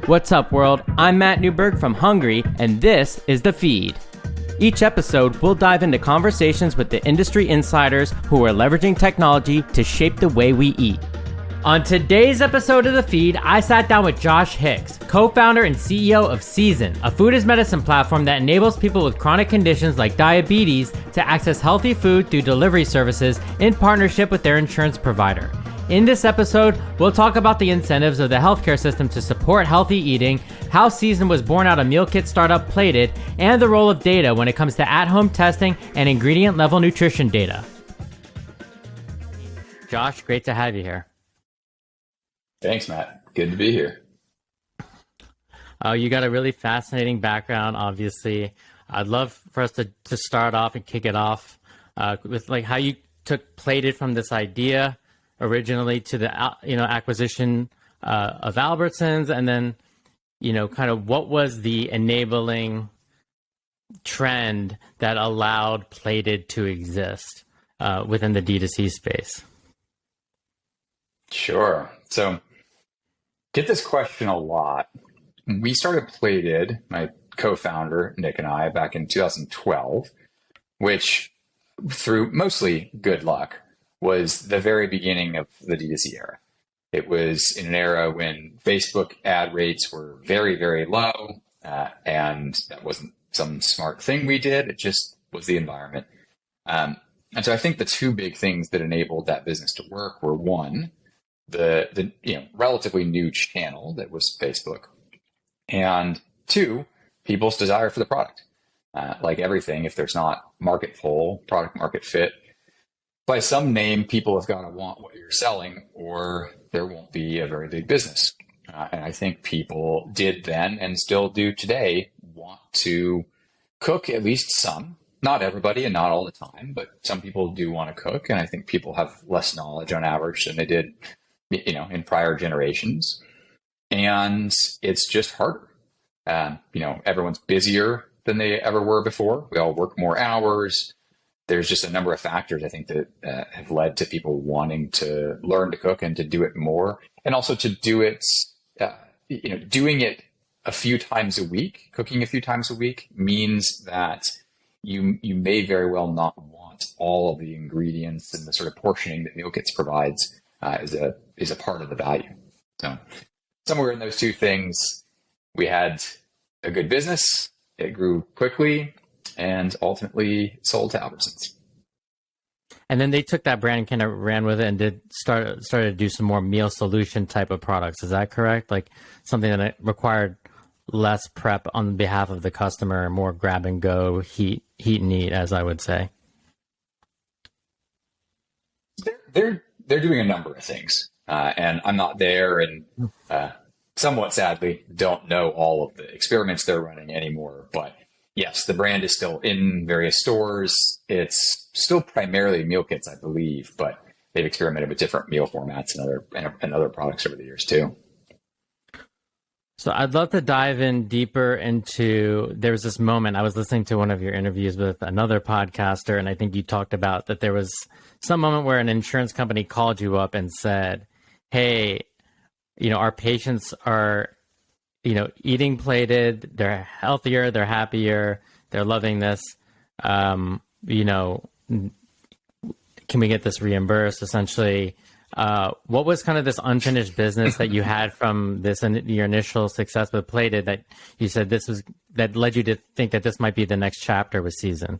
What's up, world? I'm Matt Newberg from Hungry, and this is The Feed. Each episode, we'll dive into conversations with the industry insiders who are leveraging technology to shape the way we eat. On today's episode of The Feed, I sat down with Josh Hicks, co-founder and CEO of Season, a food as medicine platform that enables people with chronic conditions like diabetes to access healthy food through delivery services in partnership with their insurance provider. In this episode, we'll talk about the incentives of the healthcare system to support healthy eating, how Season was born out of meal kit startup Plated, and the role of data when it comes to at-home testing and ingredient-level nutrition data. Josh, great to have you here. Thanks, Matt. Good to be here. You got a really fascinating background, obviously. I'd love for us to start off and kick it off with like how you took Plated from this idea originally to the acquisition of Albertsons, and then kind of what was the enabling trend that allowed Plated to exist within the D2C space. Sure. So get this question a lot. We started Plated, my co-founder Nick and I, back in 2012, which through mostly good luck was the very beginning of the D2C era. It was in an era when Facebook ad rates were very, very low, and that wasn't some smart thing we did. It just was the environment. And so I think the two big things that enabled that business to work were, one, the relatively new channel that was Facebook, and two, people's desire for the product. Like everything, if there's not market pull, product market fit, by some name, people have got to want what you're selling, or there won't be a very big business. And I think people did then, and still do today, want to cook at least some. Not everybody and not all the time, but some people do want to cook. And I think people have less knowledge on average than they did, in prior generations. And it's just harder. Everyone's busier than they ever were before. We all work more hours. There's just a number of factors, I think, that have led to people wanting to learn to cook and to do it more, and also to do it, doing it a few times a week. Cooking a few times a week means that you may very well not want all of the ingredients and the sort of portioning that meal kits provides is a part of the value. So somewhere in those two things, we had a good business. It grew quickly, and ultimately sold to Albertsons. And then they took that brand and kind of ran with it and started to do some more meal solution type of products. Is that correct? Like something that required less prep on behalf of the customer, more grab and go, heat and eat, as I would say. They're doing a number of things, and I'm not there, and somewhat sadly don't know all of the experiments they're running anymore, but yes, the brand is still in various stores. It's still primarily meal kits, I believe, but they've experimented with different meal formats and other products over the years too. So I'd love to dive in deeper into, there was this moment, I was listening to one of your interviews with another podcaster, and I think you talked about that there was some moment where an insurance company called you up and said, hey, our patients are eating Plated, they're healthier, they're happier, they're loving this. Can we get this reimbursed? Essentially, what was kind of this unfinished business that you had from your initial success with Plated that you said that led you to think that this might be the next chapter with Season?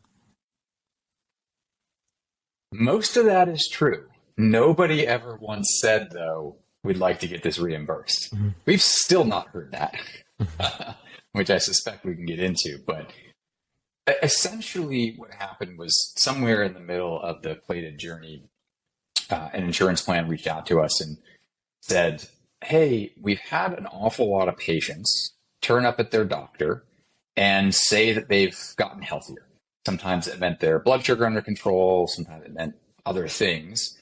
Most of that is true. Nobody ever once said, though, we'd like to get this reimbursed. Mm-hmm. We've still not heard that, which I suspect we can get into. But essentially what happened was somewhere in the middle of the Plated journey, an insurance plan reached out to us and said, hey, we've had an awful lot of patients turn up at their doctor and say that they've gotten healthier. Sometimes it meant their blood sugar under control. Sometimes it meant other things.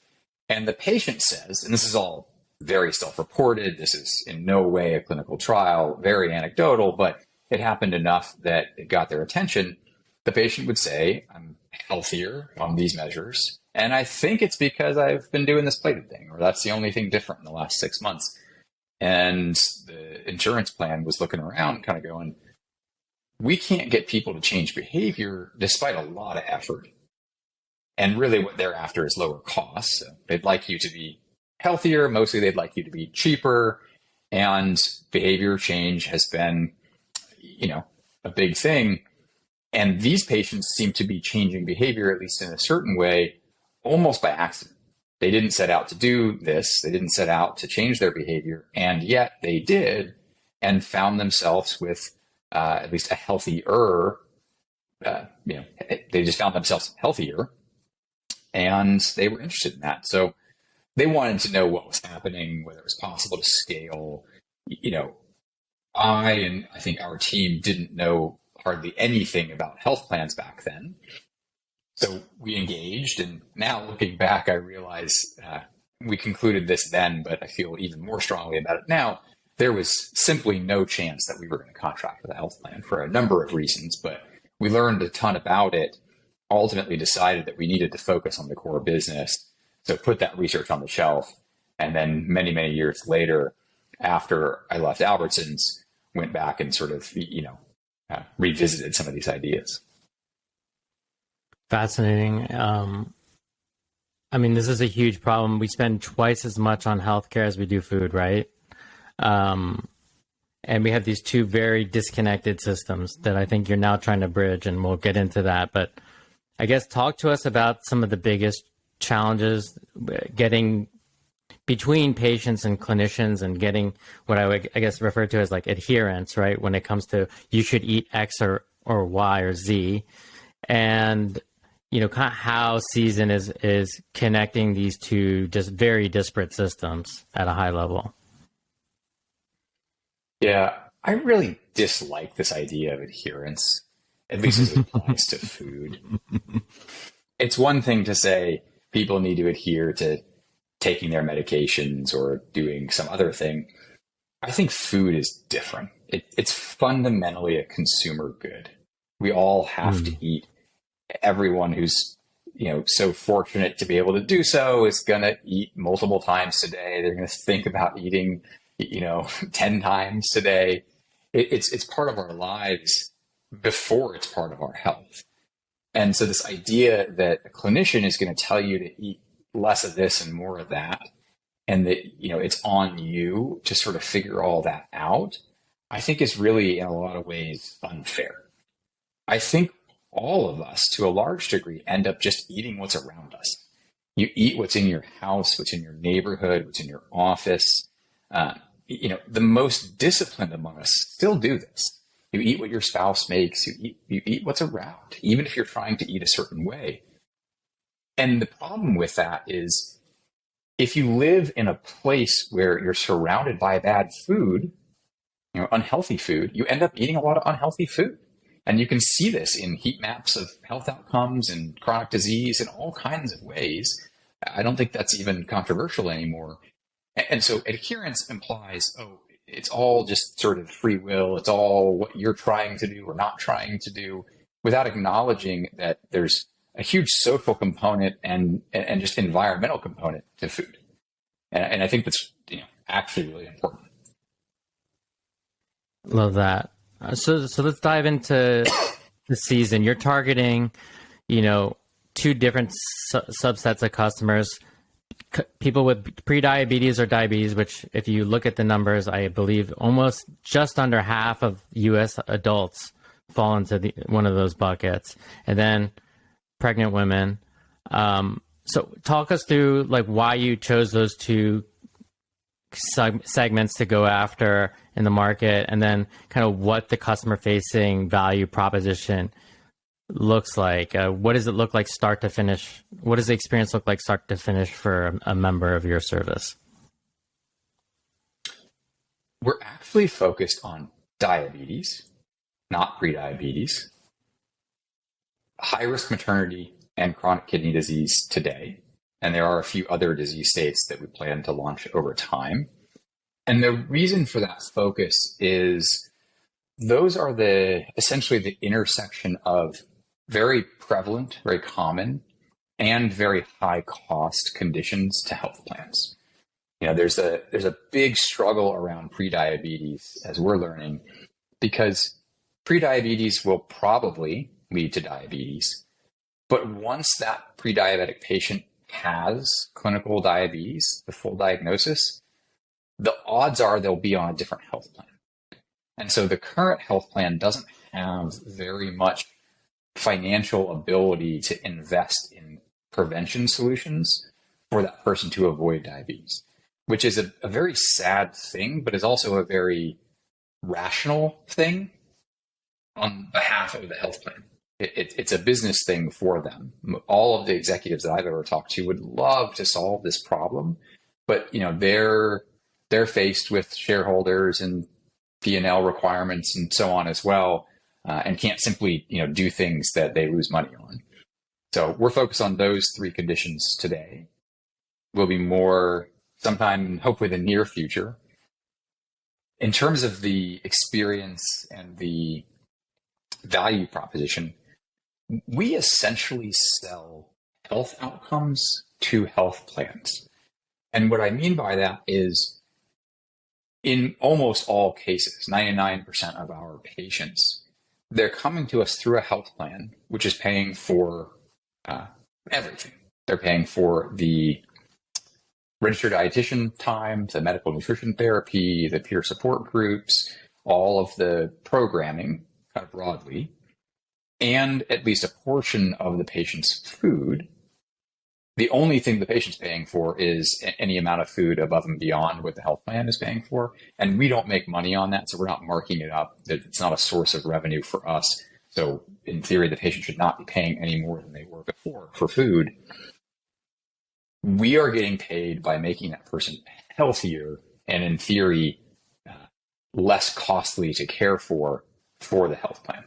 And the patient says, and this is all very self-reported, this is in no way a clinical trial, very anecdotal, but it happened enough that it got their attention. The patient would say, I'm healthier on these measures, and I think it's because I've been doing this Plated thing, or that's the only thing different in the last 6 months. And the the insurance plan was looking around kind of going, we can't get people to change behavior despite a lot of effort. And really what they're after is lower costs. So they'd like you to be healthier. Mostly they'd like you to be cheaper. And behavior change has been, a big thing. And these patients seem to be changing behavior, at least in a certain way, almost by accident. They didn't set out to do this. They didn't set out to change their behavior. And yet they did, and found themselves with at least a healthier, they just found themselves healthier. And they were interested in that. So they wanted to know what was happening, whether it was possible to scale. I think our team didn't know hardly anything about health plans back then. So we engaged, and now looking back, I realize we concluded this then, but I feel even more strongly about it now. There was simply no chance that we were going to contract with a health plan for a number of reasons, but we learned a ton about it, ultimately decided that we needed to focus on the core business. So put that research on the shelf. And then many, many years later, after I left Albertsons, went back and sort of, revisited some of these ideas. Fascinating. This is a huge problem. We spend twice as much on healthcare as we do food, right? And we have these two very disconnected systems that I think you're now trying to bridge, and we'll get into that. But I guess talk to us about some of the biggest challenges getting between patients and clinicians and getting what I would, refer to as like adherence, right? When it comes to you should eat X or Y or Z, and kind of how Season is connecting these two just very disparate systems at a high level. Yeah, I really dislike this idea of adherence, at least as it applies to food. It's one thing to say people need to adhere to taking their medications or doing some other thing. I think food is different. It's fundamentally a consumer good. We all have to eat. Everyone who's so fortunate to be able to do so is going to eat multiple times a day. They're going to think about eating 10 times a day. It's part of our lives before it's part of our health. And so this idea that a clinician is going to tell you to eat less of this and more of that, and that, it's on you to sort of figure all that out, I think is really in a lot of ways unfair. I think all of us, to a large degree, end up just eating what's around us. You eat what's in your house, what's in your neighborhood, what's in your office. The most disciplined among us still do this. You eat what your spouse makes. You eat what's around, even if you're trying to eat a certain way. And the problem with that is, if you live in a place where you're surrounded by bad food, unhealthy food, you end up eating a lot of unhealthy food. And you can see this in heat maps of health outcomes and chronic disease in all kinds of ways. I don't think that's even controversial anymore. And so adherence implies, it's all just sort of free will. It's all what you're trying to do or not trying to do, without acknowledging that there's a huge social component and just environmental component to food. And I think that's actually really important. Love that. So let's dive into the Season. You're targeting, two different subsets of customers. People with pre-diabetes or diabetes, which if you look at the numbers, I believe almost just under half of U.S. adults fall into one of those buckets. And then pregnant women. So talk us through why you chose those two segments to go after in the market, and then kind of what the customer facing value proposition looks like. What does it look like start to finish? What does the experience look like start to finish for a member of your service? We're actually focused on diabetes, not prediabetes, high-risk maternity, and chronic kidney disease today. And there are a few other disease states that we plan to launch over time. And the reason for that focus is those are essentially the intersection of very prevalent, very common, and very high cost conditions to health plans. there's a big struggle around prediabetes, as we're learning, because prediabetes will probably lead to diabetes. But once that pre-diabetic patient has clinical diabetes, the full diagnosis, the odds are they'll be on a different health plan. And so the current health plan doesn't have very much financial ability to invest in prevention solutions for that person to avoid diabetes, which is a very sad thing, but is also a very rational thing on behalf of the health plan. It's a business thing for them. All of the executives that I've ever talked to would love to solve this problem, but they're faced with shareholders and P&L requirements and so on as well, and can't simply do things that they lose money on. So we're focused on those three conditions today. We'll be more sometime, hopefully, the near future. In terms of the experience and the value proposition, we essentially sell health outcomes to health plans. And what I mean by that is, in almost all cases, 99% of our patients, they're coming to us through a health plan, which is paying for everything. They're paying for the registered dietitian time, the medical nutrition therapy, the peer support groups, all of the programming, kind of broadly, and at least a portion of the patient's food. The only thing the patient's paying for is any amount of food above and beyond what the health plan is paying for. And we don't make money on that, so we're not marking it up. It's not a source of revenue for us. So in theory, the patient should not be paying any more than they were before for food. We are getting paid by making that person healthier and, in theory, less costly to care for the health plan.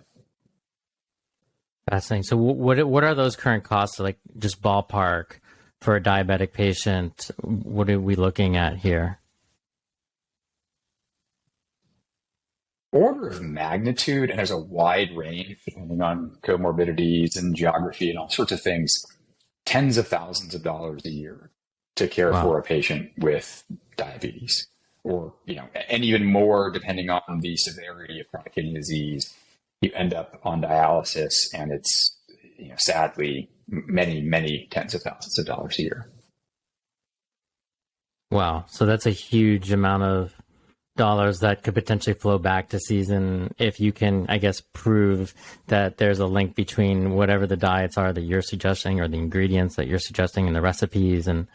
Fascinating. So what are those current costs, like just ballpark for a diabetic patient? What are we looking at here? Order of magnitude, and there's a wide range depending on comorbidities and geography and all sorts of things, tens of thousands of dollars a year to care for a patient with diabetes, or, and even more depending on the severity of chronic kidney disease. You end up on dialysis, and it's, sadly, many, many tens of thousands of dollars a year. Wow. So that's a huge amount of dollars that could potentially flow back to season if you can, I guess, prove that there's a link between whatever the diets are that you're suggesting, or the ingredients that you're suggesting, and the recipes and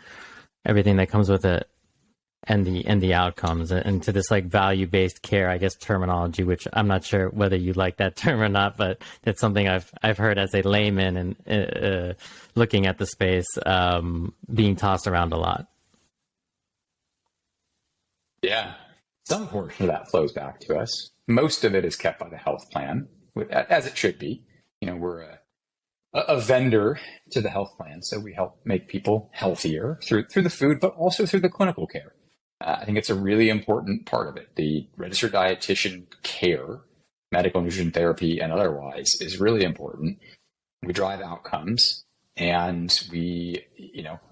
everything that comes with it, and the outcomes, and to this like value-based care, I guess, terminology, which I'm not sure whether you like that term or not, but it's something I've heard as a layman and looking at the space being tossed around a lot. Yeah, some portion of that flows back to us. Most of it is kept by the health plan, as it should be. We're a vendor to the health plan, so we help make people healthier through the food, but also through the clinical care. I think it's a really important part of it. The registered dietitian care, medical nutrition therapy, and otherwise is really important. We drive outcomes, and we,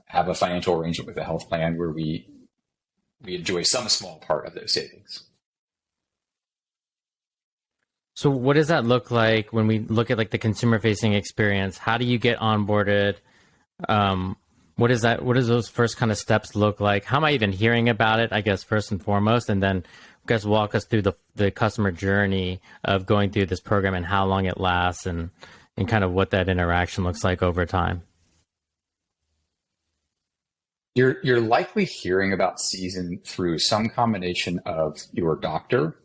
have a financial arrangement with the health plan where we enjoy some small part of those savings. So what does that look like when we look at like the consumer facing experience? How do you get onboarded? What does those first kind of steps look like? How am I even hearing about it, I guess, first and foremost, and then walk us through the customer journey of going through this program and how long it lasts, and kind of what that interaction looks like over time. You're likely hearing about Season through some combination of your doctor,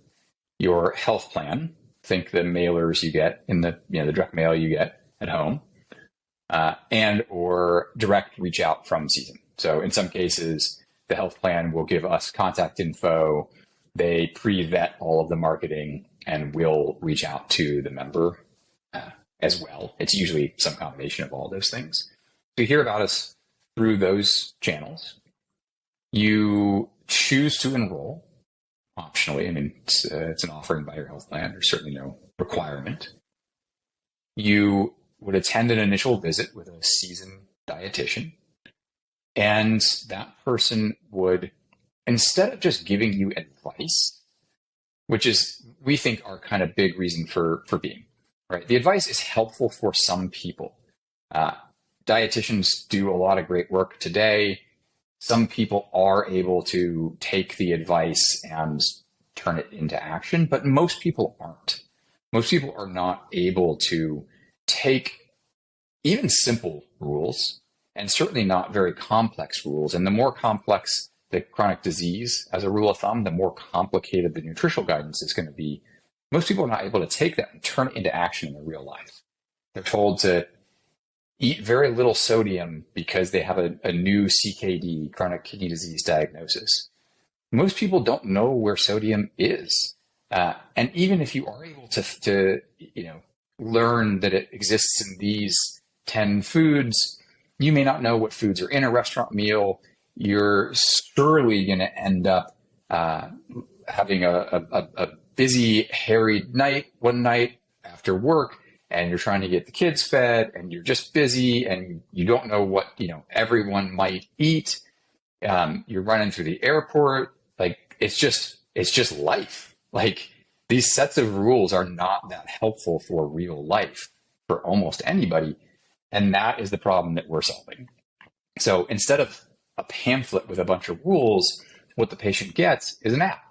your health plan, think the mailers you get in the direct mail you get at home, and or direct reach out from Season. So in some cases, the health plan will give us contact info. They pre-vet all of the marketing, and we'll reach out to the member as well. It's usually some combination of all those things. So you hear about us through those channels. You choose to enroll optionally. I mean, it's an offering by your health plan. There's certainly no requirement. You would attend an initial visit with a seasoned dietitian, and that person would instead of just giving you advice, which is, we think, our kind of big reason for being, right? The advice is helpful for some people. Dietitians do a lot of great work today. Some people are able to take the advice and turn it into action, but most people aren't. Most people are not able to take even simple rules, and certainly not very complex rules. And the more complex the chronic disease, as a rule of thumb, the more complicated the nutritional guidance is going to be. Most people are not able to take that and turn it into action in their real life. They're told to eat very little sodium because they have a new CKD, chronic kidney disease diagnosis. Most people don't know where sodium is. And even if you are able to learn that it exists in these 10 foods, you may not know what foods are in a restaurant meal. You're surely going to end up having a busy, harried night one night after work, and you're trying to get the kids fed, and you're just busy, and you don't know what everyone might eat. You're running through the airport. Like, it's just life. Like, these sets of rules are not that helpful for real life for almost anybody. And that is the problem that we're solving. So instead of a pamphlet with a bunch of rules, what the patient gets is an app.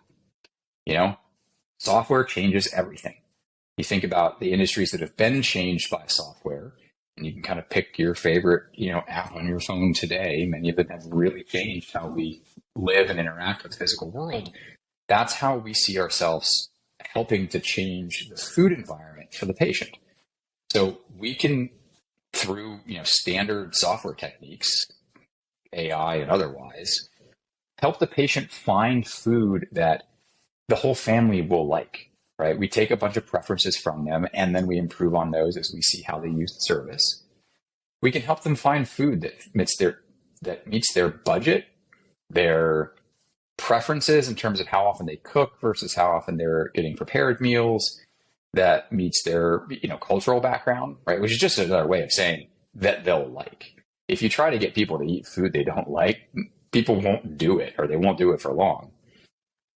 Software changes everything. You think about the industries that have been changed by software, and you can kind of pick your favorite, app on your phone today. Many of them have really changed how we live and interact with the physical world. That's how we see ourselves helping to change the food environment for the patient. So we can, through standard software techniques, AI and otherwise, help the patient find food that the whole family will like, right? We take a bunch of preferences from them, and then we improve on those as we see how they use the service. We can help them find food that meets their budget, their preferences in terms of how often they cook versus how often they're getting prepared meals, that meets their cultural background, right? Which is just another way of saying that they'll like. If you try to get people to eat food they don't like, people won't do it, or they won't do it for long.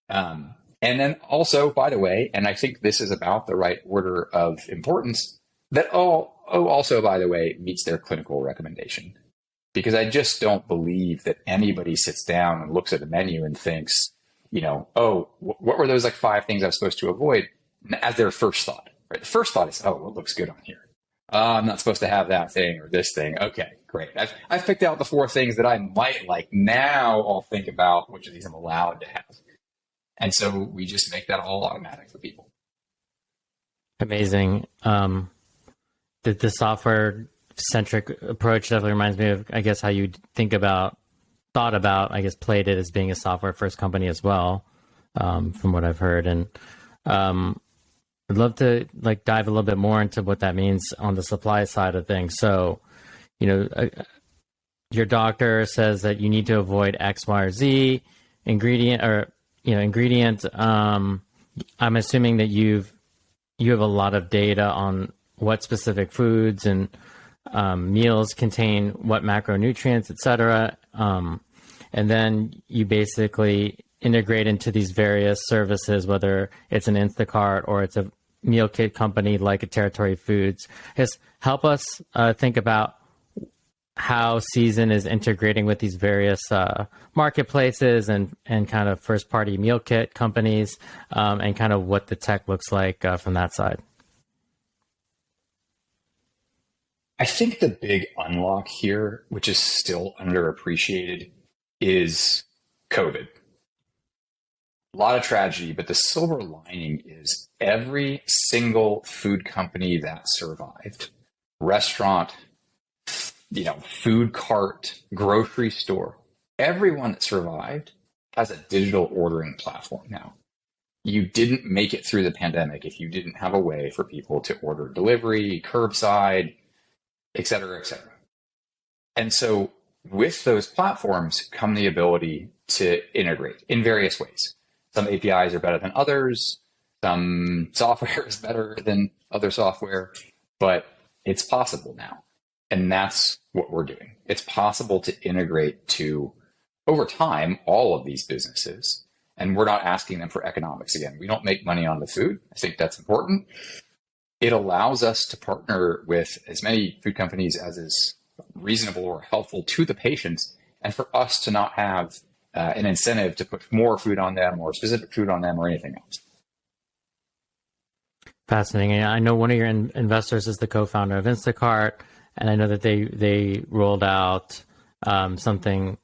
And then also, by the way, and I think this is about the right order of importance, that also, by the way, meets their clinical recommendation. Because I just don't believe that anybody sits down and looks at the menu and thinks, what were those 5 things I was supposed to avoid, as their first thought, right? The first thought is, what looks good on here? I'm not supposed to have that thing or this thing. Okay, great. I've picked out the 4 things that I might like. Now I'll think about which of these I'm allowed to have. And so we just make that all automatic for people. Amazing. The software-centric approach definitely reminds me of, I guess, how you thought about, I guess, Plated as being a software-first company as well, from what I've heard. And I'd love to dive a little bit more into what that means on the supply side of things. So, your doctor says that you need to avoid X, Y, or Z ingredient. I'm assuming that you have a lot of data on what specific foods and meals contain what macronutrients, et cetera. And then you basically integrate into these various services, whether it's an Instacart or it's a meal kit company like a Territory Foods. Just help us think about how Season is integrating with these various marketplaces and kind of first-party meal kit companies, and kind of what the tech looks like from that side. I think the big unlock here, which is still underappreciated, is COVID. A lot of tragedy, but the silver lining is every single food company that survived, restaurant, food cart, grocery store, everyone that survived has a digital ordering platform now. You didn't make it through the pandemic if you didn't have a way for people to order delivery, curbside, et cetera, et cetera. And so with those platforms come the ability to integrate in various ways. Some APIs are better than others. Some software is better than other software, but it's possible now. And that's what we're doing. It's possible to integrate to over time, all of these businesses, and we're not asking them for economics again. We don't make money on the food. I think that's important. It allows us to partner with as many food companies as is reasonable or helpful to the patients, and for us to not have an incentive to put more food on them or specific food on them or anything else. Fascinating. I know one of your investors is the co-founder of Instacart, and I know that they rolled out something,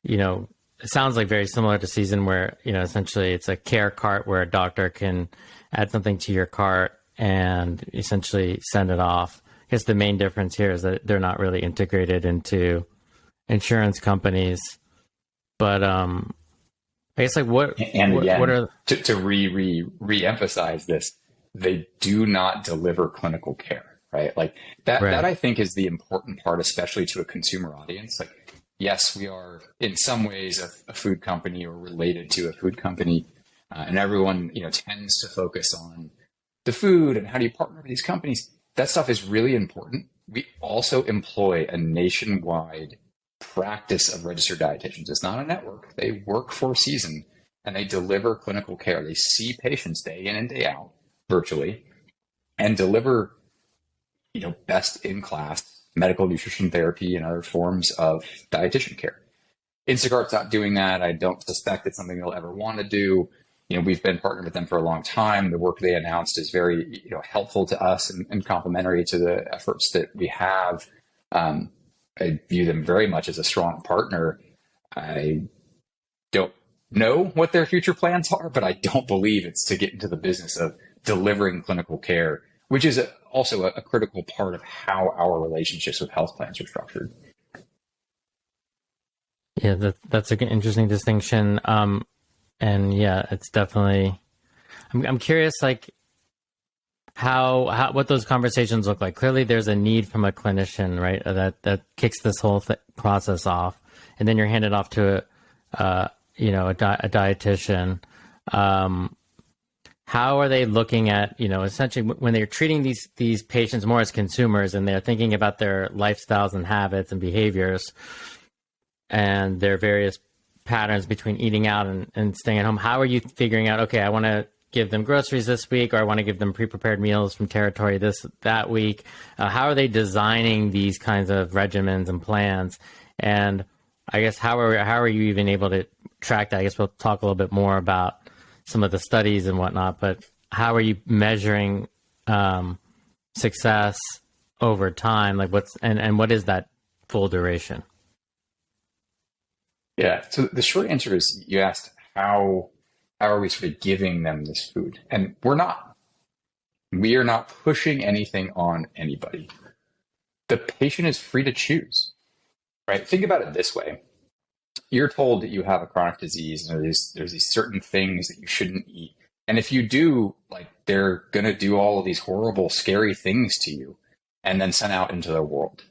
it sounds like very similar to Season, where, essentially it's a care cart where a doctor can add something to your cart and essentially send it off. I guess the main difference here is that they're not really integrated into insurance companies. But I guess what are to re-emphasize this, they do not deliver clinical care, right? Like that I think is the important part, especially to a consumer audience. Like, yes, we are in some ways a food company or related to a food company, and everyone tends to focus on the food and how do you partner with these companies. That stuff is really important. We also employ a nationwide practice of registered dietitians. It's not a network. They work for Season and they deliver clinical care. They see patients day in and day out virtually and deliver, best in class medical nutrition therapy and other forms of dietitian care. Instacart's not doing that. I don't suspect it's something they'll ever want to do. We've been partnered with them for a long time. The work they announced is very, helpful to us and complementary to the efforts that we have. I view them very much as a strong partner. I don't know what their future plans are, but I don't believe it's to get into the business of delivering clinical care, which is also a critical part of how our relationships with health plans are structured. Yeah, that's an interesting distinction. And yeah, it's definitely, I'm curious, like what those conversations look like. Clearly there's a need from a clinician, right? That kicks this whole process off, and then you're handed off to a dietitian. How are they looking at, essentially when they're treating these patients more as consumers and they're thinking about their lifestyles and habits and behaviors and their various patterns between eating out and staying at home? How are you figuring out, okay, I want to give them groceries this week, or I want to give them pre-prepared meals from Territory that week? How are they designing these kinds of regimens and plans? And I guess how are you even able to track that? I guess we'll talk a little bit more about some of the studies and whatnot, but how are you measuring success over time? Like what is that full duration? Yeah. So the short answer is, you asked how are we sort of giving them this food? And we are not pushing anything on anybody. The patient is free to choose, right? Think about it this way. You're told that you have a chronic disease and there's these certain things that you shouldn't eat. And if you do, like, they're going to do all of these horrible, scary things to you and then sent out into the world.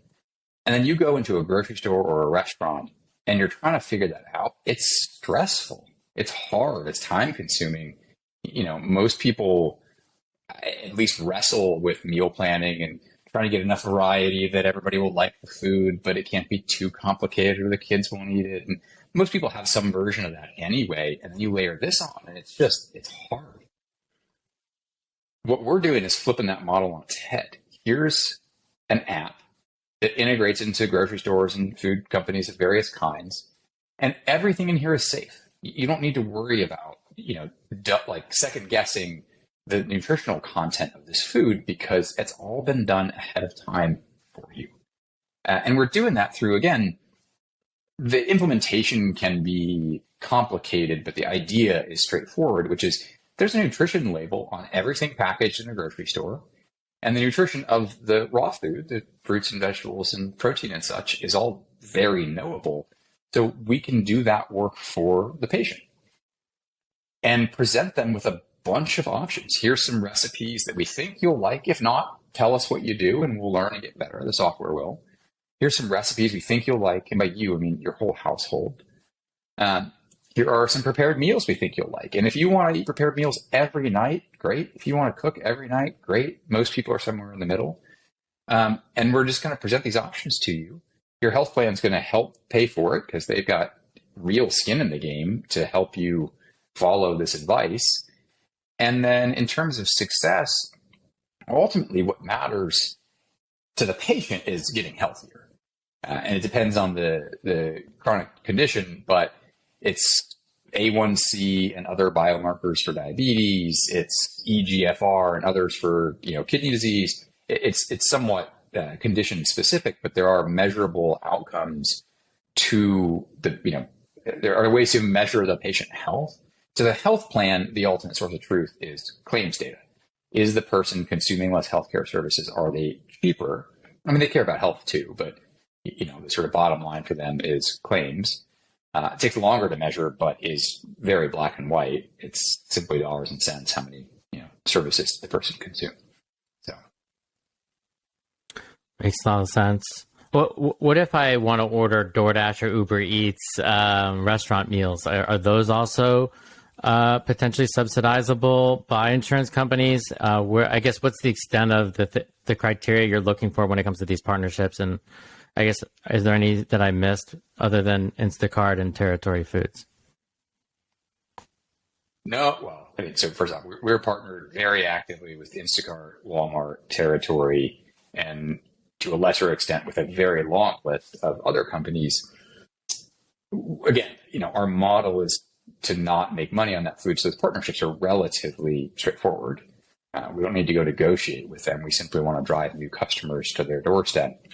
And then you go into a grocery store or a restaurant and you're trying to figure that out. It's stressful. It's hard. It's time consuming. Most people at least wrestle with meal planning and trying to get enough variety that everybody will like the food, but it can't be too complicated or the kids won't eat it. And most people have some version of that anyway. And then you layer this on and it's hard. What we're doing is flipping that model on its head. Here's an app that integrates into grocery stores and food companies of various kinds. And everything in here is safe. You don't need to worry about, second guessing the nutritional content of this food, because it's all been done ahead of time for you. And we're doing that through, again, the implementation can be complicated, but the idea is straightforward, which is there's a nutrition label on everything packaged in a grocery store. And the nutrition of the raw food, the fruits and vegetables and protein and such, is all very knowable. So we can do that work for the patient and present them with a bunch of options. Here's some recipes that we think you'll like. If not, tell us what you do and we'll learn and get better. The software will. Here's some recipes we think you'll like. And by you, I mean your whole household. Here are some prepared meals we think you'll like. And if you want to eat prepared meals every night, great. If you want to cook every night, great. Most people are somewhere in the middle. And we're just going to present these options to you. Your health plan is going to help pay for it because they've got real skin in the game to help you follow this advice. And then in terms of success, ultimately what matters to the patient is getting healthier. And it depends on the chronic condition, but it's A1C and other biomarkers for diabetes, it's EGFR and others for kidney disease. It's somewhat condition specific, but there are measurable outcomes to there are ways to measure the patient health. To the health plan, the ultimate source of truth is claims data. Is the person consuming less healthcare services? Are they cheaper? I mean, they care about health too, but the sort of bottom line for them is claims. It takes longer to measure, but is very black and white. It's simply dollars and cents, how many services the person consumes. So makes a lot of sense. What if I want to order DoorDash or Uber Eats restaurant meals? Are those also potentially subsidizable by insurance companies? I guess what's the extent of the criteria you're looking for when it comes to these partnerships? And I guess, is there any that I missed other than Instacart and Territory Foods? No, well, I mean, so first off, we're partnered very actively with Instacart, Walmart, Territory, and to a lesser extent with a very long list of other companies. Again, our model is to not make money on that food, so those partnerships are relatively straightforward. We don't need to go negotiate with them. We simply want to drive new customers to their doorstep.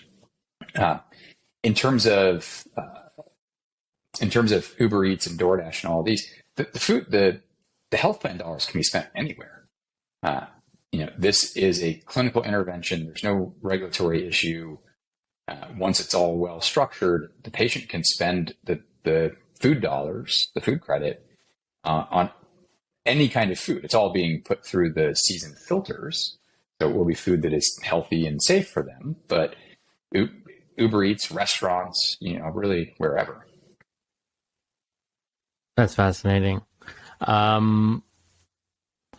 In terms of Uber Eats and DoorDash and all of these, the health plan dollars can be spent anywhere. This is a clinical intervention. There's no regulatory issue. Once it's all well structured, the patient can spend the food dollars, the food credit, on any kind of food. It's all being put through the seasoned filters, so it will be food that is healthy and safe for them. But Uber Eats, restaurants, really wherever. That's fascinating.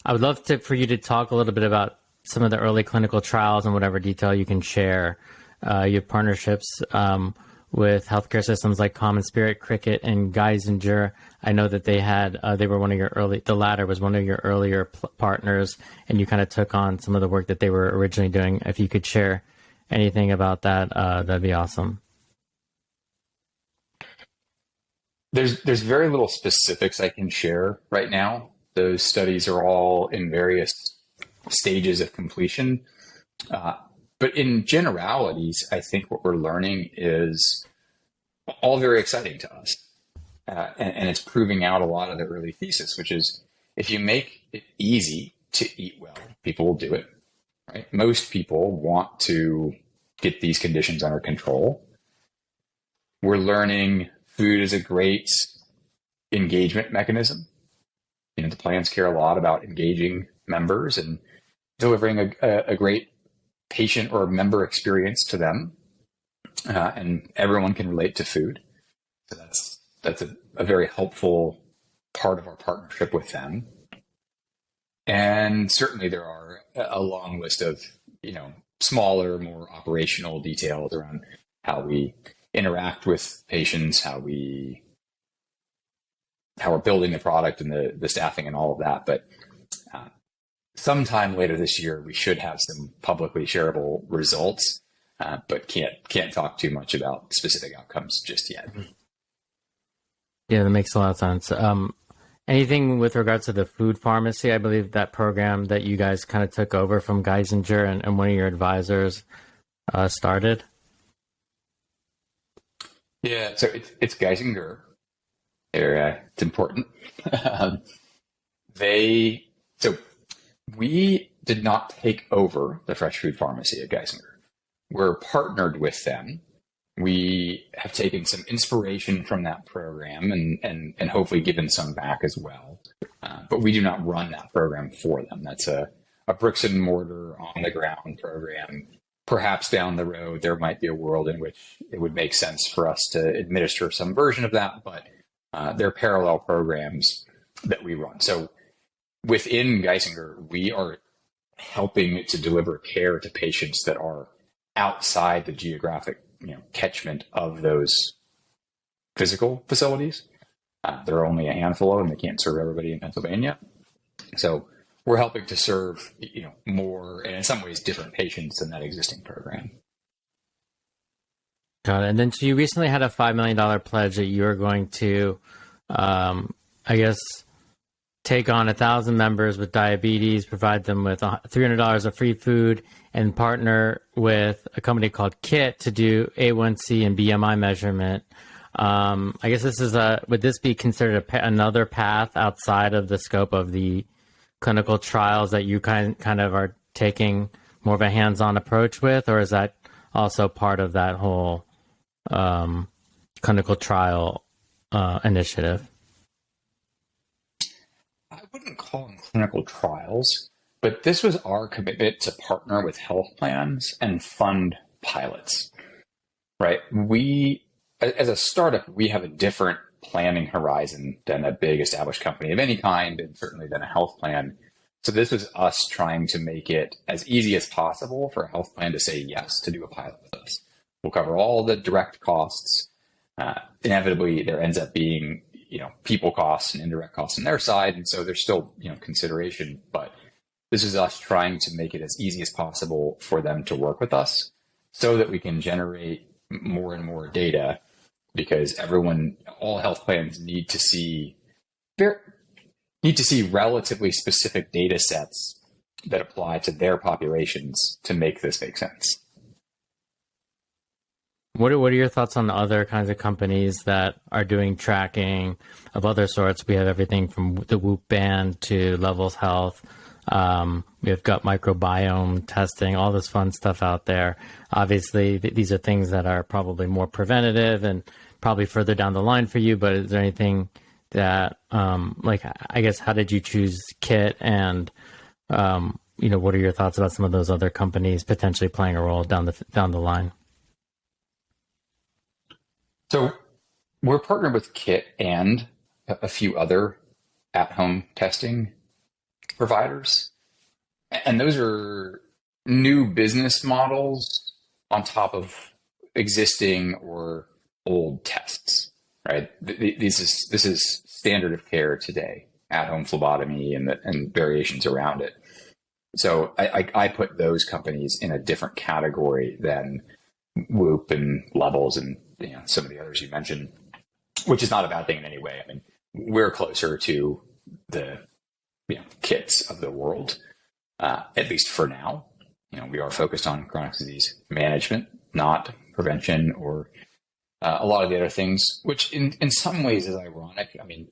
I would love for you to talk a little bit about some of the early clinical trials and whatever detail you can share. You have partnerships with healthcare systems like Common Spirit, Cricket, and Geisinger. I know that they were one of your the latter was one of your earlier partners, and you kind of took on some of the work that they were originally doing. If you could share anything about that, that'd be awesome. There's very little specifics I can share right now. Those studies are all in various stages of completion. But in generalities, I think what we're learning is all very exciting to us. And it's proving out a lot of the early thesis, which is if you make it easy to eat well, people will do it, right? Most people want to get these conditions under control. We're learning food is a great engagement mechanism. The plans care a lot about engaging members and delivering a great patient or member experience to them. And everyone can relate to food. So that's a very helpful part of our partnership with them. And certainly there are a long list of, smaller, more operational details around how we interact with patients, how we're building the product and the staffing and all of that. But sometime later this year, we should have some publicly shareable results, but can't talk too much about specific outcomes just yet. Yeah, that makes a lot of sense. Anything with regards to the food pharmacy? I believe that program that you guys kind of took over from Geisinger and one of your advisors started. Yeah, so it's Geisinger. It's important. So we did not take over the fresh food pharmacy at Geisinger. We're partnered with them. We have taken some inspiration from that program and hopefully given some back as well. But we do not run that program for them. That's a bricks and mortar on the ground program. Perhaps down the road, there might be a world in which it would make sense for us to administer some version of that, but they're parallel programs that we run. So within Geisinger, we are helping to deliver care to patients that are outside the geographic catchment of those physical facilities. There are only a handful of them. They can't serve everybody in Pennsylvania. So we're helping to serve, more, and in some ways different patients than that existing program. Got it. And then so you recently had a $5 million pledge that you were going to, take on 1,000 members with diabetes, provide them with $300 of free food, and partner with a company called KIT to do A1C and BMI measurement. Would this be considered another path outside of the scope of the clinical trials that you kind of are taking more of a hands-on approach with, or is that also part of that whole clinical trial initiative? I wouldn't call them clinical trials, but this was our commitment to partner with health plans and fund pilots, right? As a startup, we have a different planning horizon than a big established company of any kind, and certainly than a health plan. So this was us trying to make it as easy as possible for a health plan to say yes to do a pilot with us. We'll cover all the direct costs. Inevitably, there ends up being, people costs and indirect costs on their side. And so there's still, consideration, but this is us trying to make it as easy as possible for them to work with us so that we can generate more and more data, because all health plans need to see relatively specific data sets that apply to their populations to make this make sense. What are your thoughts on other kinds of companies that are doing tracking of other sorts? We have everything from the Whoop band to Levels Health. We've got microbiome testing, all this fun stuff out there. Obviously, these are things that are probably more preventative and probably further down the line for you. But is there anything that, how did you choose KIT? And what are your thoughts about some of those other companies potentially playing a role down the line? So we're partnered with KIT and a few other at-home testing providers. And those are new business models on top of existing or old tests, right? This is standard of care today, at-home phlebotomy and variations around it. So I put those companies in a different category than Whoop and Levels and some of the others you mentioned, which is not a bad thing in any way. I mean, we're closer to the KITs of the world, at least for now. We are focused on chronic disease management, not prevention or a lot of the other things, which in some ways is ironic. I mean,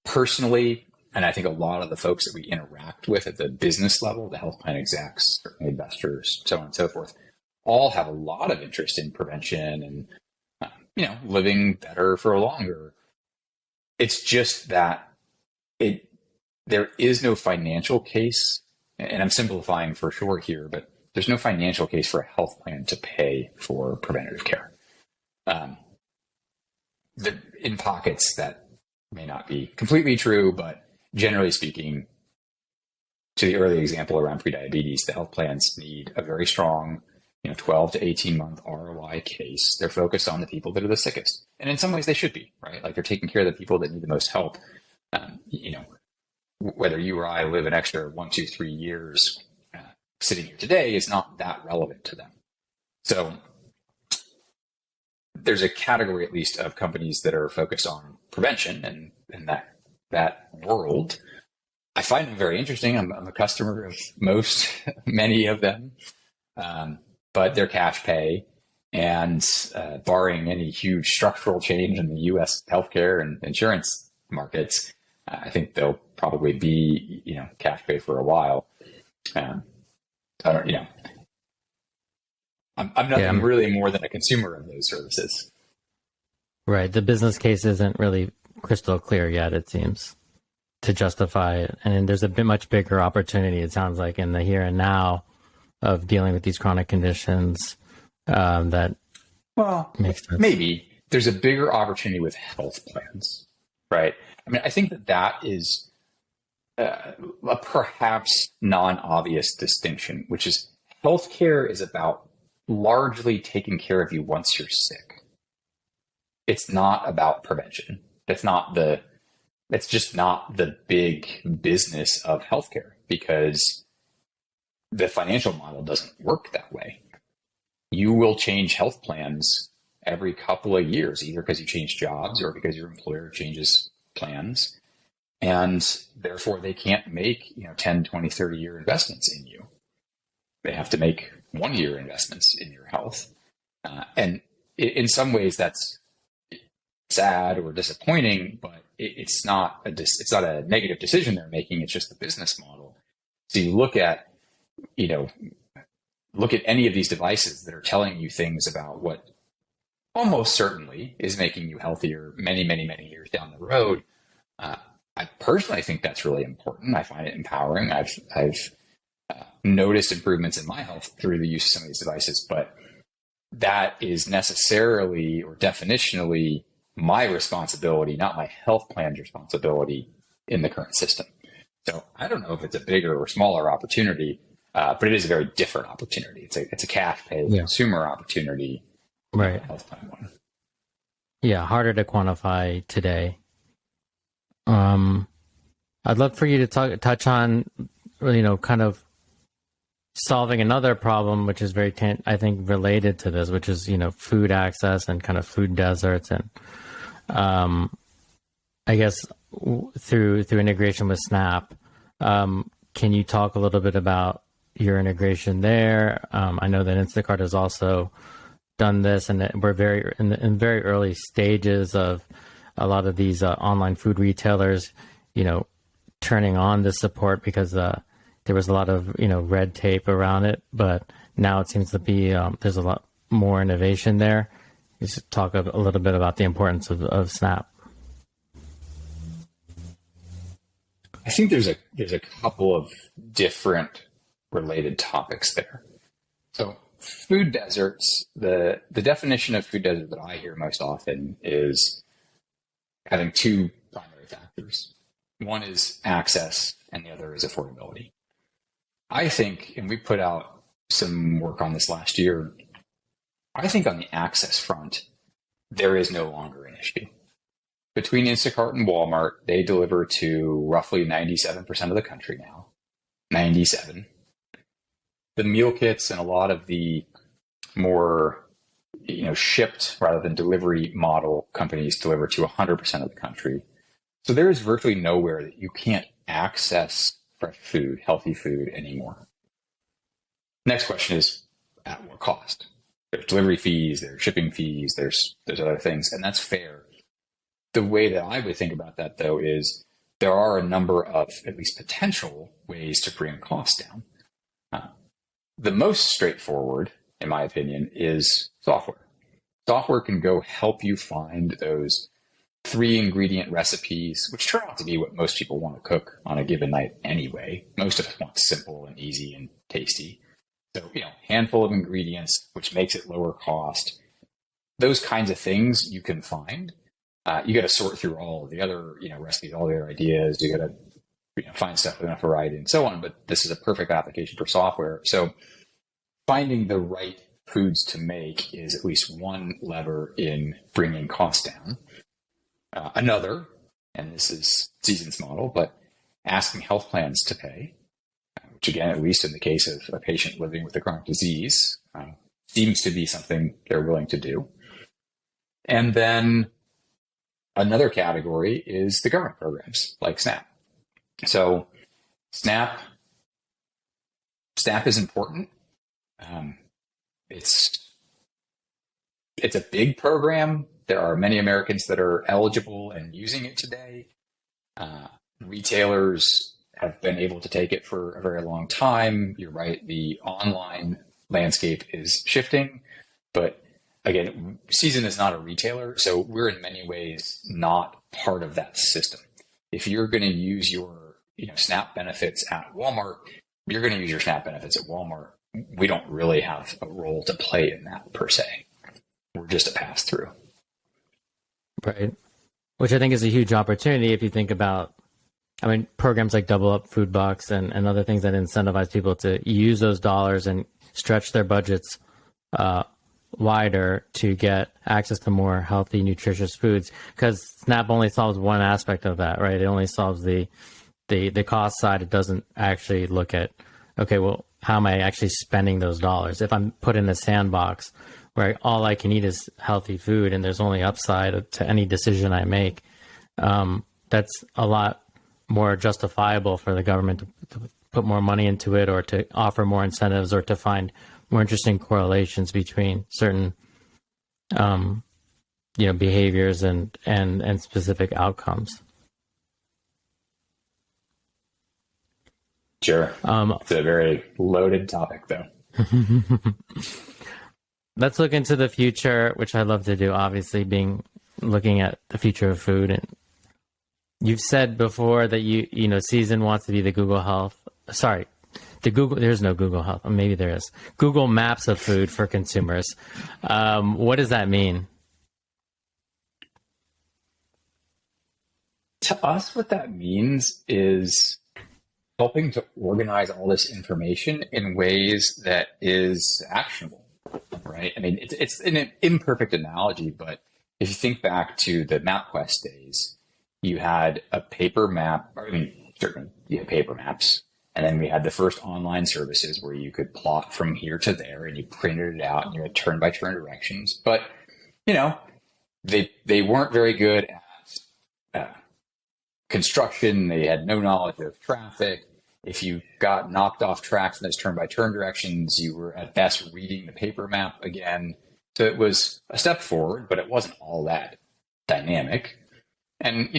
personally, and I think a lot of the folks that we interact with at the business level, the health plan execs, investors, so on and so forth, all have a lot of interest in prevention and, living better for longer. It's just that there is no financial case, and I'm simplifying for sure here, but there's no financial case for a health plan to pay for preventative care. In pockets that may not be completely true, but generally speaking, to the early example around prediabetes, the health plans need a very strong 12 to 18 month ROI case. They're focused on the people that are the sickest. And in some ways they should be, right? Like they're taking care of the people that need the most help. Whether you or I live an extra 1, 2, 3 years sitting here today is not that relevant to them. So there's a category, at least, of companies that are focused on prevention and that world. I find them very interesting. I'm a customer of many of them. But they're cash pay, and barring any huge structural change in the U.S. healthcare and insurance markets, I think they'll probably be, cash pay for a while. I'm nothing really more than a consumer of those services. Right. The business case isn't really crystal clear yet, it seems, to justify it. And there's a much bigger opportunity, it sounds like, in the here and now of dealing with these chronic conditions that makes sense. Maybe there's a bigger opportunity with health plans, right? I mean, I think that is a perhaps non-obvious distinction, which is healthcare is about largely taking care of you once you're sick. It's not about prevention. It's just not the big business of healthcare, because the financial model doesn't work that way. You will change health plans every couple of years, either because you change jobs or because your employer changes plans. And therefore they can't make, 10, 20, 30-year investments in you. They have to make 1-year investments in your health. And in some ways that's sad or disappointing, but it's not a negative decision they're making. It's just the business model. So you look at any of these devices that are telling you things about what almost certainly is making you healthier many, many, many years down the road. I personally think that's really important. I find it empowering. I've noticed improvements in my health through the use of some of these devices, but that is necessarily or definitionally my responsibility, not my health plan's responsibility in the current system. So I don't know if it's a bigger or smaller opportunity, but it is a very different opportunity. It's a cash pay consumer opportunity, right? Health plan one. Yeah, harder to quantify today. I'd love for you to touch on, kind of solving another problem, which is very, I think, related to this, which is, food access and kind of food deserts. And I guess through integration with SNAP, can you talk a little bit about your integration there? I know that Instacart has also done this, and that we're in very early stages of a lot of these online food retailers, turning on the support because there was a lot of red tape around it, but now it seems to be there's a lot more innovation there. Just talk a little bit about the importance of SNAP. I think there's a couple of different related topics there. So food deserts, the definition of food desert that I hear most often is having two primary factors. One is access and the other is affordability. I think, and we put out some work on this last year, I think on the access front, there is no longer an issue. Between Instacart and Walmart, they deliver to roughly 97% of the country now. 97. The meal kits and a lot of the more, shipped rather than delivery model companies deliver to 100% of the country. So there is virtually nowhere that you can't access fresh food, healthy food anymore. Next question is, at what cost? There's delivery fees, there's shipping fees, there's other things, and that's fair. The way that I would think about that, though, is there are a number of at least potential ways to bring costs down. The most straightforward, in my opinion, is software. Software can go help you find those 3-ingredient recipes, which turn out to be what most people want to cook on a given night anyway. Most of us want simple and easy and tasty. So, handful of ingredients, which makes it lower cost. Those kinds of things you can find. You got to sort through all the other, recipes, all the other ideas. You got to find stuff with enough variety and so on. But this is a perfect application for software. So finding the right foods to make is at least one lever in bringing costs down. Another, and this is Season's model, but asking health plans to pay, which again, at least in the case of a patient living with a chronic disease, seems to be something they're willing to do. And then another category is the government programs like SNAP. So SNAP is important. It's a big program. There are many Americans that are eligible and using it today. Retailers have been able to take it for a very long time. You're right, the online landscape is shifting, but again, Season is not a retailer, so we're in many ways not part of that system. If you're going to use your SNAP benefits at Walmart, you're going to use your SNAP benefits at Walmart. We don't really have a role to play in that per se. We're just a pass through. Right. Which I think is a huge opportunity if you think about, programs like Double Up Food Bucks and other things that incentivize people to use those dollars and stretch their budgets wider to get access to more healthy, nutritious foods, because SNAP only solves one aspect of that, right? It only solves the cost side. It doesn't actually look at, okay, well, how am I actually spending those dollars? If I'm put in a sandbox where all I can eat is healthy food and there's only upside to any decision I make, that's a lot more justifiable for the government to put more money into it, or to offer more incentives, or to find more interesting correlations between certain behaviors and specific outcomes. Sure. It's a very loaded topic, though. Let's look into the future, which I love to do, obviously, looking at the future of food. And you've said before that Season wants to be the Google Health. Sorry, there's no Google Health. Maybe there is. Google Maps of food for consumers. What does that mean? To us, what that means is helping to organize all this information in ways that is actionable, right? I mean, it's an imperfect analogy, but if you think back to the MapQuest days, you had a paper map. I mean, certainly you had paper maps, and then we had the first online services where you could plot from here to there, and you printed it out, and you had turn-by-turn directions. But they weren't very good at construction. They had no knowledge of traffic. If you got knocked off tracks in those turn-by-turn directions, you were at best reading the paper map again. So it was a step forward, but it wasn't all that dynamic. And,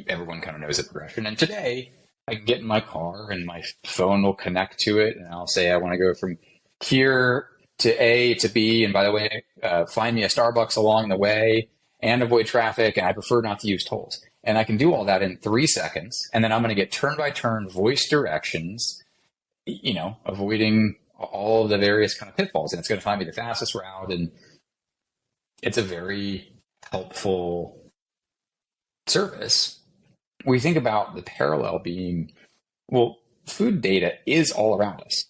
everyone kind of knows the progression. And today, I can get in my car and my phone will connect to it. And I'll say, I want to go from here to A to B. And by the way, find me a Starbucks along the way and avoid traffic. And I prefer not to use tolls. And I can do all that in 3 seconds. And then I'm going to get turn-by-turn voice directions, avoiding all of the various kind of pitfalls. And it's going to find me the fastest route. And it's a very helpful service. We think about the parallel being, well, food data is all around us.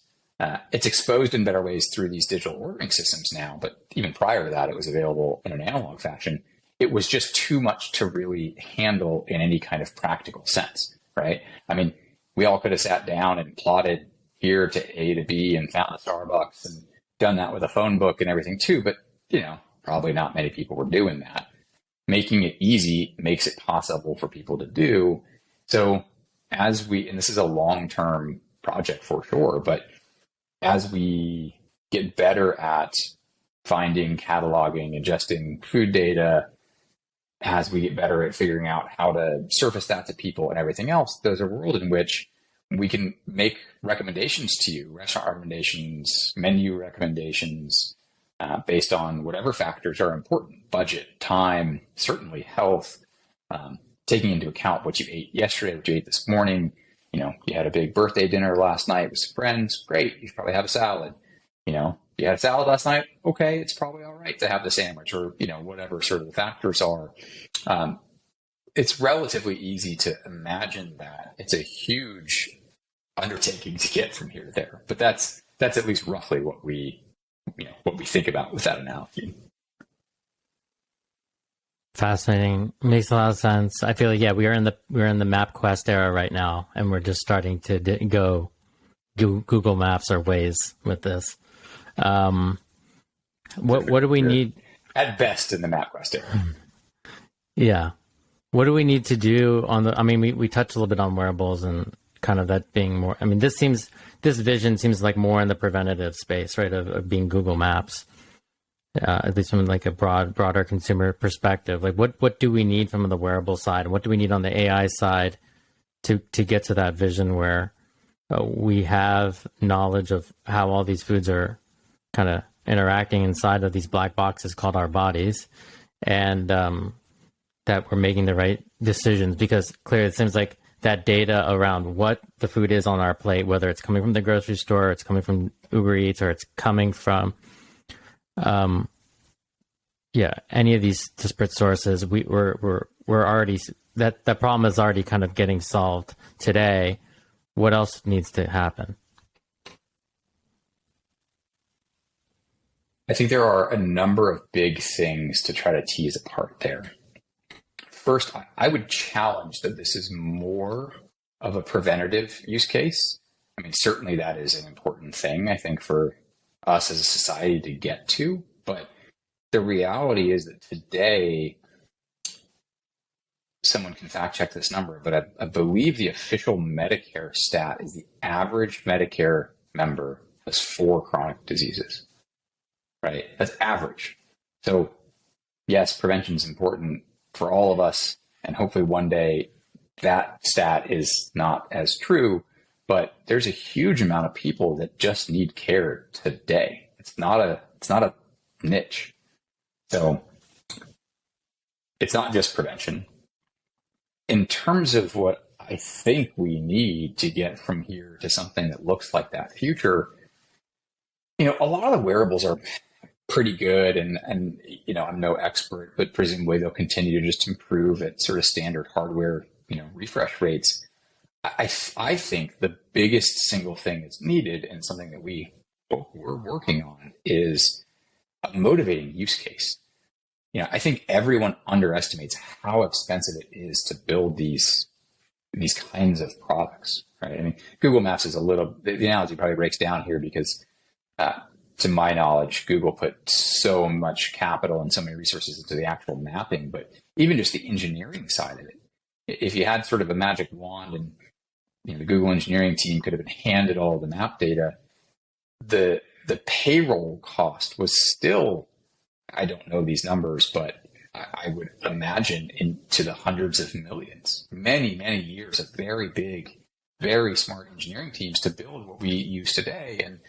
It's exposed in better ways through these digital ordering systems now. But even prior to that, it was available in an analog fashion. It was just too much to really handle in any kind of practical sense, right? I mean, we all could have sat down and plotted here to A to B and found a Starbucks and done that with a phone book and everything too, but, probably not many people were doing that. Making it easy makes it possible for people to do. So and this is a long-term project for sure, but as we get better at finding, cataloging, ingesting food data, as we get better at figuring out how to surface that to people and everything else, there's a world in which we can make recommendations to you, restaurant recommendations, menu recommendations, based on whatever factors are important: budget, time, certainly health, taking into account what you ate yesterday, what you ate this morning. You had a big birthday dinner last night with some friends. Great. You should probably have a salad. You had a salad last night. Okay. It's probably all right to have the sandwich, or, whatever sort of the factors are. It's relatively easy to imagine that. It's a huge undertaking to get from here to there, but that's at least roughly what we think about with that analogy. Fascinating. Makes a lot of sense. I feel like, we're in the MapQuest era right now, and we're just starting to go Google Maps our ways with this. What do we need at best in the MapQuest era? Yeah. What do we need to do we touched a little bit on wearables and kind of that being more, this vision seems like more in the preventative space, right? Of being Google Maps, at least from like a broader consumer perspective. Like what do we need from the wearable side, and what do we need on the AI side to get to that vision where we have knowledge of how all these foods are kind of interacting inside of these black boxes called our bodies, and that we're making the right decisions? Because clearly it seems like that data around what the food is on our plate, whether it's coming from the grocery store, or it's coming from Uber Eats, or it's coming from any of these disparate sources, we're already, that problem is already kind of getting solved today. What else needs to happen? I think there are a number of big things to try to tease apart there. First, I would challenge that this is more of a preventative use case. I mean, certainly that is an important thing, I think, for us as a society to get to. But the reality is that today, someone can fact check this number, but I believe the official Medicare stat is the average Medicare member has 4 chronic diseases, right? That's average. So yes, prevention is important for all of us. And hopefully one day that stat is not as true, but there's a huge amount of people that just need care today. It's not a niche. So it's not just prevention. In terms of what I think we need to get from here to something that looks like that future, a lot of the wearables are pretty good, and I'm no expert, but presumably they'll continue to just improve at sort of standard hardware, refresh rates. I think the biggest single thing that's needed, and something that we're working on, is a motivating use case. I think everyone underestimates how expensive it is to build these kinds of products, right? I mean, Google Maps is the analogy probably breaks down here because, to my knowledge, Google put so much capital and so many resources into the actual mapping, but even just the engineering side of it. If you had sort of a magic wand and the Google engineering team could have been handed all the map data, the payroll cost was still, I don't know these numbers, but I would imagine into the hundreds of millions, many, many years of very big, very smart engineering teams to build what we use today. And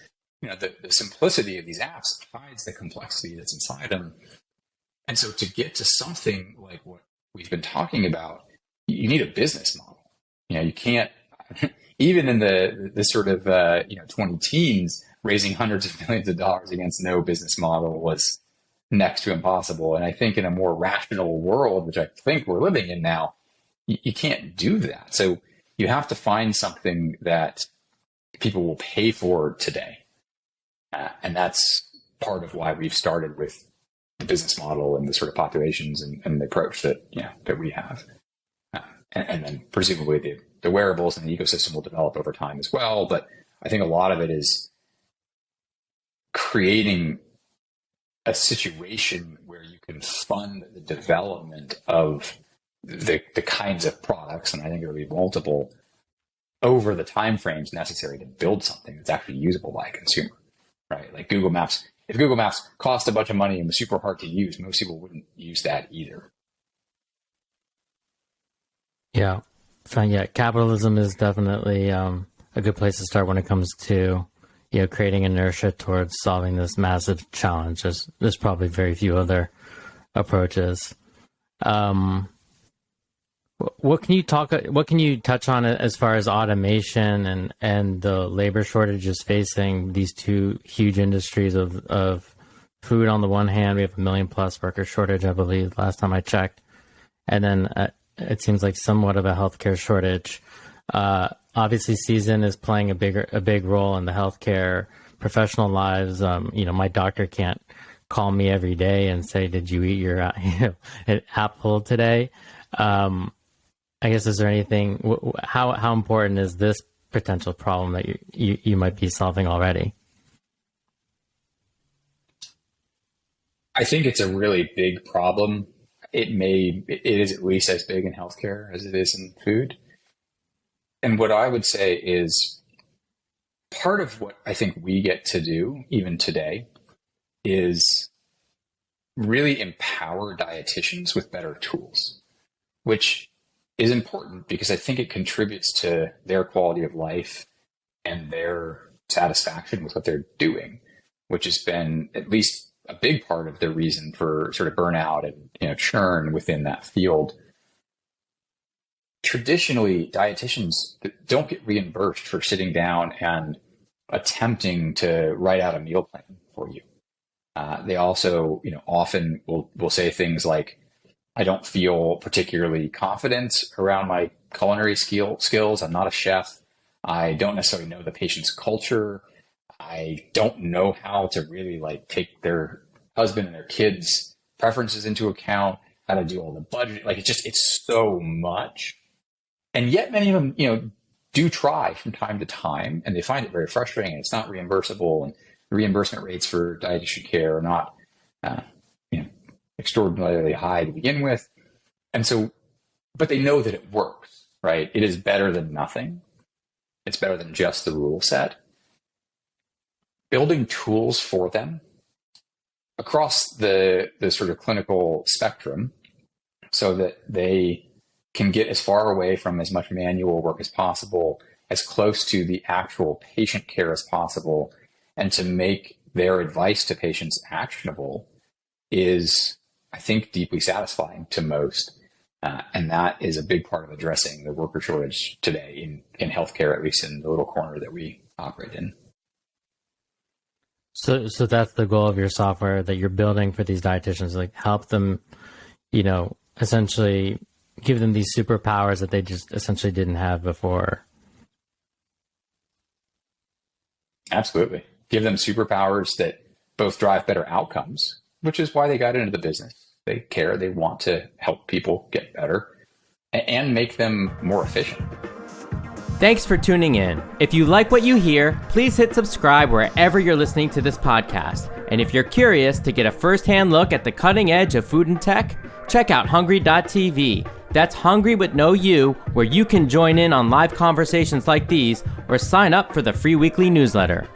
the simplicity of these apps hides the complexity that's inside them. And so to get to something like what we've been talking about, you need a business model. You can't, even in the sort of 20 teens, raising hundreds of millions of dollars against no business model was next to impossible. And I think in a more rational world, which I think we're living in now, you can't do that. So you have to find something that people will pay for today. And that's part of why we've started with the business model and the sort of populations and the approach that we have. And then presumably the wearables and the ecosystem will develop over time as well. But I think a lot of it is creating a situation where you can fund the development of the kinds of products, and I think it'll be multiple, over the timeframes necessary to build something that's actually usable by a consumer. Right? Like Google Maps. If Google Maps cost a bunch of money and was super hard to use, most people wouldn't use that either. Yeah. So yeah, capitalism is definitely a good place to start when it comes to creating inertia towards solving this massive challenge. There's probably very few other approaches. What can you touch on as far as automation and the labor shortages facing these two huge industries of food on the one hand? We have 1 million plus worker shortage, I believe, last time I checked. And then it seems like somewhat of a healthcare shortage. Obviously season is playing a big role in the healthcare professional lives. My doctor can't call me every day and say, did you eat your apple today? I guess, is there anything, how important is this potential problem that you might be solving already? I think it's a really big problem. It is at least as big in healthcare as it is in food. And what I would say is part of what I think we get to do even today is really empower dietitians with better tools, which is important because I think it contributes to their quality of life and their satisfaction with what they're doing, which has been at least a big part of the reason for sort of burnout and churn within that field. Traditionally, dietitians don't get reimbursed for sitting down and attempting to write out a meal plan for you. They also, often will say things like, I don't feel particularly confident around my culinary skills. I'm not a chef. I don't necessarily know the patient's culture. I don't know how to really like take their husband and their kids' preferences into account, how to do all the budget. Like it's so much. And yet many of them, do try from time to time, and they find it very frustrating, and it's not reimbursable, and the reimbursement rates for dietitian care are not, extraordinarily high to begin with. And so, but they know that it works, right? It is better than nothing. It's better than just the rule set. Building tools for them across the sort of clinical spectrum so that they can get as far away from as much manual work as possible, as close to the actual patient care as possible, and to make their advice to patients actionable is, I think, deeply satisfying to most. And that is a big part of addressing the worker shortage today in healthcare, at least in the little corner that we operate in. So that's the goal of your software that you're building for these dietitians, like help them, essentially give them these superpowers that they just essentially didn't have before. Absolutely. Give them superpowers that both drive better outcomes, which is why they got into the business. They care, they want to help people get better, and make them more efficient. Thanks for tuning in. If you like what you hear, please hit subscribe wherever you're listening to this podcast. And if you're curious to get a first-hand look at the cutting edge of food and tech, check out hungry.tv. That's Hungry with no U, where you can join in on live conversations like these or sign up for the free weekly newsletter.